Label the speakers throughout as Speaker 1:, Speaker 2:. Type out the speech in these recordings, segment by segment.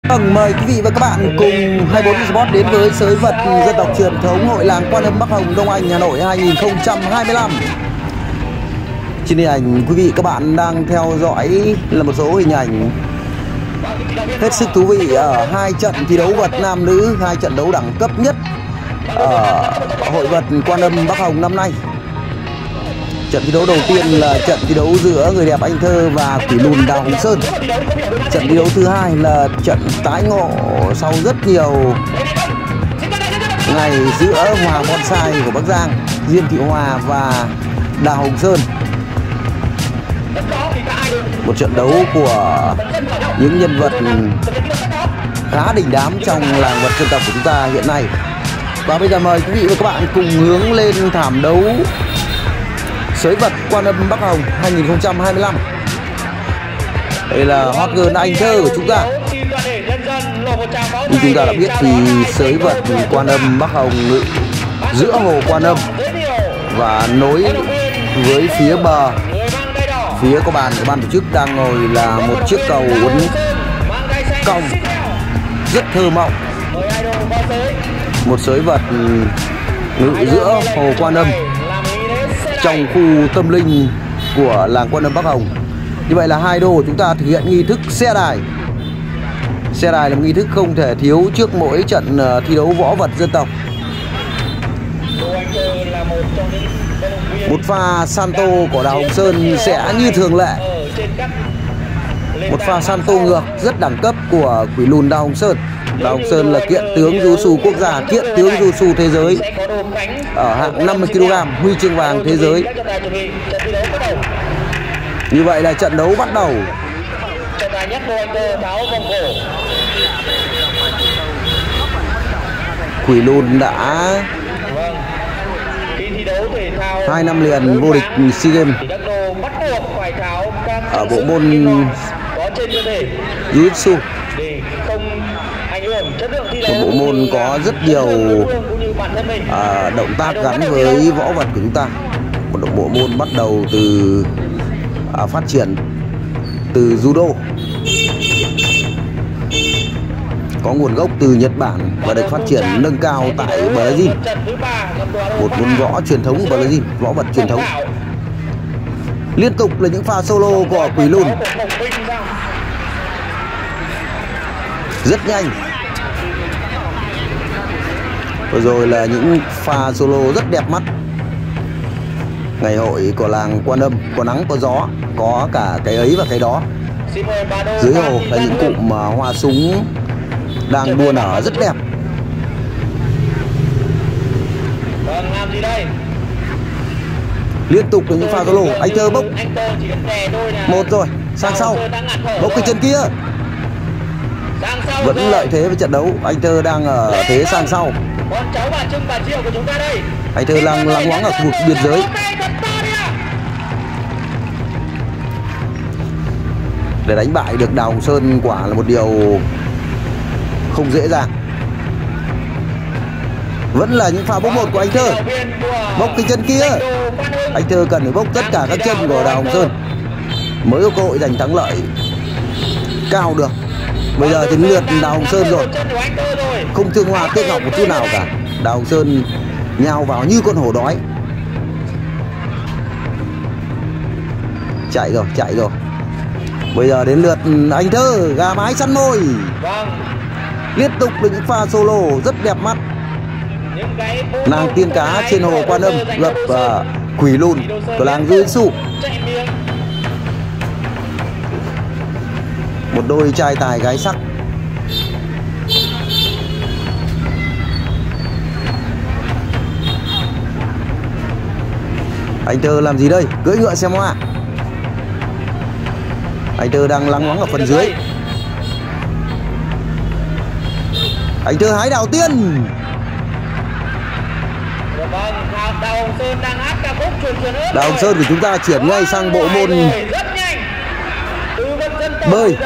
Speaker 1: Vâng, mời quý vị và các bạn cùng 24 Sport đến với sới vật dân tộc truyền thống Hội làng Quan Âm Bắc Hồng Đông Anh Hà Nội 2025. Trên hình ảnh quý vị các bạn đang theo dõi là một số hình ảnh hết sức thú vị ở hai trận thi đấu vật nam nữ, hai trận đấu đẳng cấp nhất ở Hội vật Quan Âm Bắc Hồng năm nay. Trận thi đấu đầu tiên là trận thi đấu giữa người đẹp Anh Thơ và Quỷ Lùn Đào Hồng Sơn. Trận thi đấu thứ hai là trận tái ngộ sau rất nhiều ngày giữa Hòa Bonsai của Bắc Giang, Diêm Thị Hòa và Đào Hồng Sơn. Một trận đấu của những nhân vật khá đình đám trong làng vật dân tộc của chúng ta hiện nay. Và bây giờ mời quý vị và các bạn cùng hướng lên thảm đấu sới vật Quan Âm Bắc Hồng 2025. Đây là hot girl Anh Thơ của chúng ta. Như chúng ta đã biết thì sới vật Quan Âm Bắc Hồng giữa hồ Quan Âm và nối với phía bờ, phía có bàn của ban tổ chức đang ngồi là một chiếc cầu uốn cong rất thơ mộng. Một sới vật ngự giữa hồ Quan Âm trong khu tâm linh của làng Quan Âm Bắc Hồng. Như vậy là hai đô của chúng ta thực hiện nghi thức xe đài. Xe đài là một nghi thức không thể thiếu trước mỗi trận thi đấu võ vật dân tộc. Một pha Santo của Đào Hồng Sơn sẽ như thường lệ, một pha Santo ngược rất đẳng cấp của Quỷ Lùn Đào Hồng Sơn. Đào Hồng Sơn là kiện tướng Jiu-Jitsu quốc gia, kiện tướng Jiu-Jitsu thế giới ở hạng 50 kg, huy chương vàng thế giới. Như vậy là trận đấu bắt đầu. Quỷ Lùn đã 2 năm liền vô địch SEA Games ở bộ môn Jiu-Jitsu, một bộ môn có rất nhiều động tác gắn với võ vật của chúng ta. Một bộ môn bắt đầu từ phát triển từ judo, có nguồn gốc từ Nhật Bản và được phát triển nâng cao tại Brazil, một môn võ truyền thống của Brazil, võ vật truyền thống. Liên tục là những pha solo của Quỷ Lùn rất nhanh. Vừa rồi là những pha solo rất đẹp mắt. Ngày hội của làng Quan Âm có nắng có gió, có cả cái ấy và cái đó. Dưới hồ là những cụm hoa súng đang đua nở rất đẹp. Liên tục là những pha solo. Anh Thơ bốc một rồi, sang sau bốc cái chân kia. Vẫn lợi thế với trận đấu. Anh Thơ đang ở thế sang sau. Anh Thơ đang lắng loáng ở khu vực biên giới. Để đánh bại được Đào Hồng Sơn quả là một điều không dễ dàng. Vẫn là những pha bốc một của anh Thơ. Bốc cái chân kia. Anh Thơ cần phải bốc tất cả các chân của Đào Hồng Sơn mới có cơ hội giành thắng lợi cao được. Bây giờ đến lượt Đào Hồng Sơn rồi, không thương hoa tiếc ngọc một chút nào cả. Đào Hồng Sơn nhào vào như con hổ đói. Chạy rồi, chạy rồi. Bây giờ đến lượt anh Thơ, gà mái săn mồi. Liên tục là những pha solo rất đẹp mắt. Nàng tiên cá trên hồ Quan Âm gặp Quỷ Lùn của làng Jiu-Jitsu. Một đôi trai tài gái sắc. Anh Thơ làm gì đây? Cưỡi ngựa xem hoa. Anh Thơ đang lắng loáng ở phần dưới. Anh Thơ hái đào tiên. Đào Hồng Sơn của chúng ta chuyển ngay sang bộ môn bơi.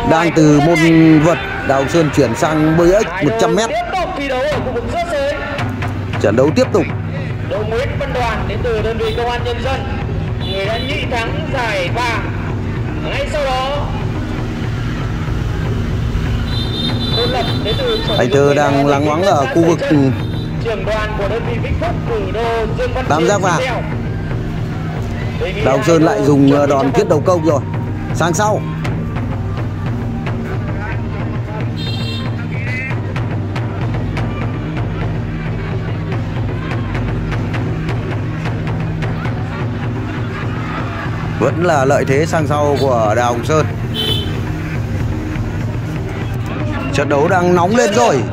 Speaker 1: Đang từ môn vật, Đào Hồng Sơn chuyển sang bơi ếch 100m. Trận đấu tiếp tục.
Speaker 2: Đội Nguyễn Văn Đoàn đến từ đơn vị Công an Nhân dân, người đã nhị thắng giải vàng. Ngay sau đó
Speaker 1: Anh Thơ đang lắng ngoắng ở khu vực
Speaker 2: trưởng đoàn của đơn vị Vĩnh Phúc cử đô Dương Văn
Speaker 1: tam giác vàng. Đào Hồng Sơn lại dùng đòn thiết đầu công rồi. Sang sau. Vẫn là lợi thế sang sau của Đào Hồng Sơn. Trận đấu đang nóng lên rồi.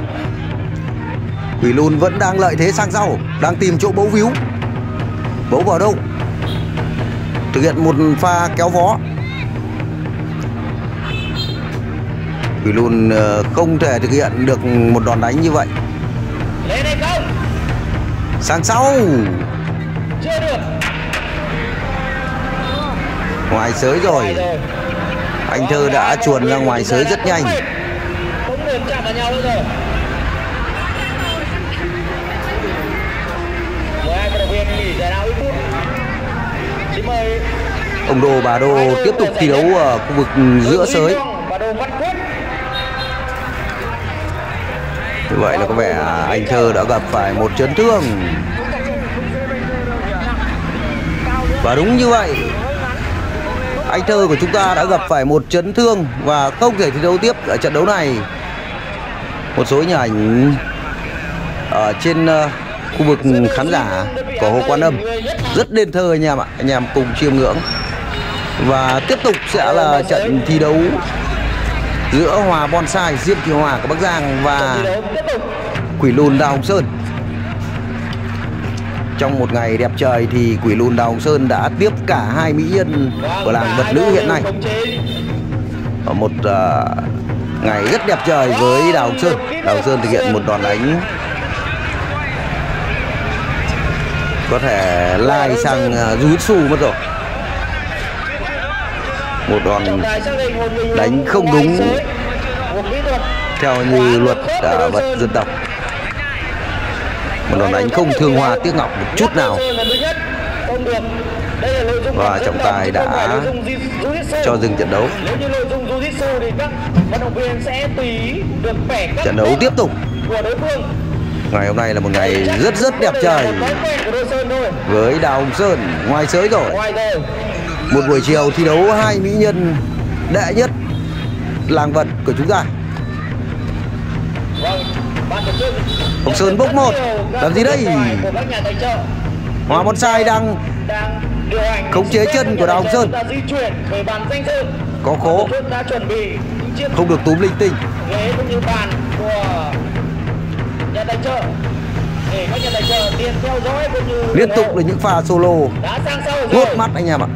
Speaker 1: Quỷ Lùn vẫn đang lợi thế sang sau, đang tìm chỗ bấu víu. Bấu vào đâu? Thực hiện một pha kéo vó. Quỷ Lùn không thể thực hiện được một đòn đánh như vậy.
Speaker 2: Lên hay không?
Speaker 1: Sang sau.
Speaker 2: Chưa được.
Speaker 1: Ngoài sới rồi. Anh Thơ đã chuồn ra ngoài sới rất nhanh.
Speaker 2: Không được chạm vào nhau nữa rồi. Mời hai vận động viên nghỉ giải lao ít phút. Xin mời
Speaker 1: Ông Đô Bà Đô tiếp tục thi đấu ở khu vực giữa sới.
Speaker 2: và Đô Văn Quyết.
Speaker 1: Như vậy là có vẻ anh Thơ đã gặp phải một chấn thương. Và đúng như vậy, anh Thơ của chúng ta đã gặp phải một chấn thương và không thể thi đấu tiếp ở trận đấu này. Một số hình ảnh ở trên khu vực khán giả của Hồ Quan Âm rất nên thơ anh em ạ. Anh em cùng chiêm ngưỡng. Và tiếp tục sẽ là trận thi đấu giữa Hòa Bonsai Diêm Thị Hòa của Bắc Giang và Quỷ Lùn Đào Hồng Sơn. Trong một ngày đẹp trời thì Quỷ Lùn Đào Hồng Sơn đã tiếp cả hai mỹ nhân của làng vật nữ hiện nay. Ở một ngày rất đẹp trời với Đào Hồng Sơn. Đào Hồng Sơn thực hiện một đòn đánh có thể lai sang Jiu-Jitsu mất rồi. Một đòn đánh không đúng theo như luật vật dân tộc. Một đòn đánh không thương hoa tiếc ngọc một chút nào. Và trọng tài đã cho dừng trận đấu. Trận đấu tiếp tục. Ngày hôm nay là một ngày rất đẹp trời với Đào Hồng Sơn ngoài sới rồi. Một buổi chiều thi đấu hai mỹ nhân đệ nhất làng vật của chúng ta. Hồng Sơn bốc một. Làm gì đây? Hòa Bonsai đang khống chế chân của Đào Hồng Sơn. Có khố. Không được túm linh tinh. Liên tục là những pha solo ngốt mắt anh em ạ.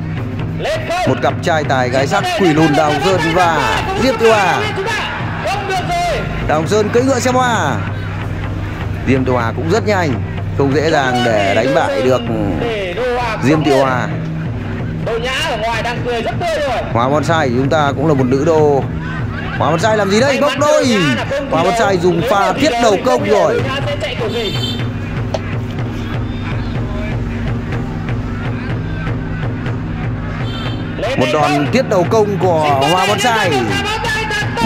Speaker 1: Một cặp trai tài gái sắc Quỷ Lùn Đào Hồng Sơn và Diêm Thị Hòa. Đào Hồng Sơn cưỡi ngựa xe hoa. Diêm Thị Hòa cũng rất nhanh, không dễ dàng để đánh bại được Diêm Thị Hòa. Hòa Bonsai chúng ta cũng là một nữ đô. Hòa Bonsai làm gì đây? Bốc đôi. Hòa Bonsai dùng pha thiết đầu công rồi. Một đòn thiết đầu công của Hòa Bonsai.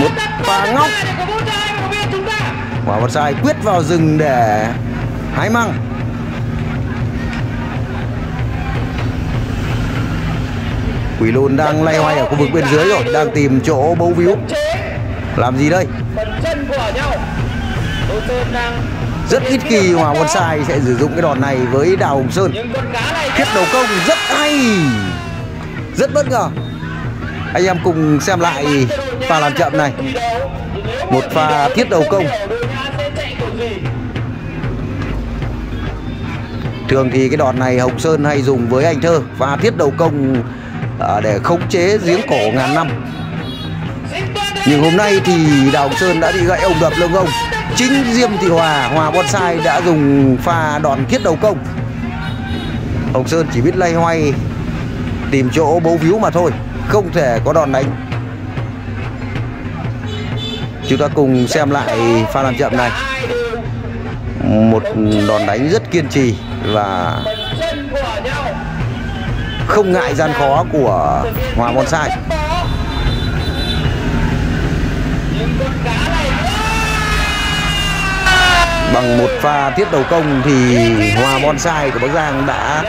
Speaker 1: Một pha ngóc. Hòa Bonsai quyết vào rừng để hái măng. Quỷ Lùn đang lay hoay ở khu vực bên dưới rồi, đang tìm chỗ bấu víu. Làm gì đây? Rất ít khi Hòa Bonsai sẽ sử dụng cái đòn này với Đào Hồng Sơn. Thiết đầu công rất hay, rất bất ngờ. Anh em cùng xem lại pha làm chậm này. Một pha thiết đầu công. Thường thì cái đòn này Hồng Sơn hay dùng với anh Thơ, pha thiết đầu công để khống chế giếng cổ ngàn năm. Nhưng hôm nay thì Đào Hồng Sơn đã bị gãy ông đập lưng ông. Chính Diêm Thị Hòa, Hòa Bonsai đã dùng pha đòn thiết đầu công. Hồng Sơn chỉ biết lay hoay tìm chỗ bấu víu mà thôi, không thể có đòn đánh. Chúng ta cùng xem lại pha làm chậm này. Một đòn đánh rất kiên trì và không ngại gian khó của Hòa Bonsai. Bằng một pha tiếp đầu công thì Hòa Bonsai của Bắc Giang đã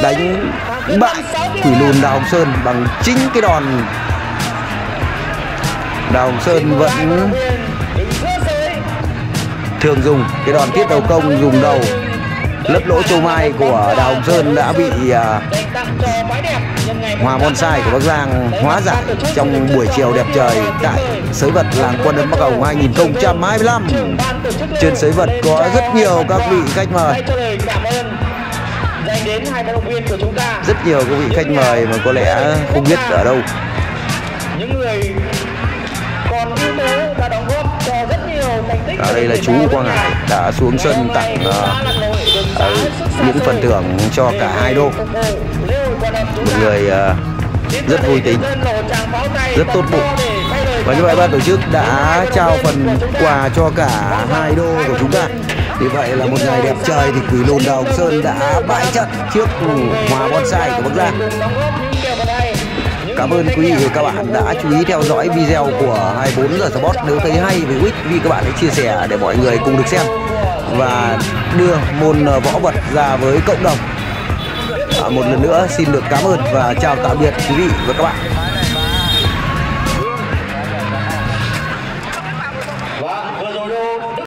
Speaker 1: đánh bại Quỷ Lùn Đào Hồng Sơn bằng chính cái đòn. Đào Hồng Sơn vẫn thường dùng cái đòn tiếp đầu công dùng đầu lấp lỗ châu mai của Đào Hồng Sơn đã bị Hòa Bonsai của Bắc Giang hóa giải trong buổi chiều đẹp trời tại sới vật làng Quan Ấn Bắc Hồng 2025. Trên sới vật có rất nhiều các vị khách mời, rất nhiều các vị khách mời mà có lẽ không biết ở đâu. Ở đây là chú Quang Hải đã xuống sân tặng những phần thưởng cho cả hai đô. Một người rất vui tính, rất tốt bụng. Và như vậy ban tổ chức đã trao phần quà cho cả hai đô của chúng ta. Vì vậy là một ngày đẹp trời thì Quỷ Lùn Đào Hồng Sơn đã bại trận trước Hòa Bonsai của Bắc Giang. Cảm ơn quý vị và các bạn đã chú ý theo dõi video của 24 giờ Sport. Nếu thấy hay và hữu ích, quý vị các bạn hãy chia sẻ để mọi người cùng được xem và đưa môn võ vật ra với cộng đồng. Một lần nữa xin được cảm ơn và chào tạm biệt quý vị và các bạn.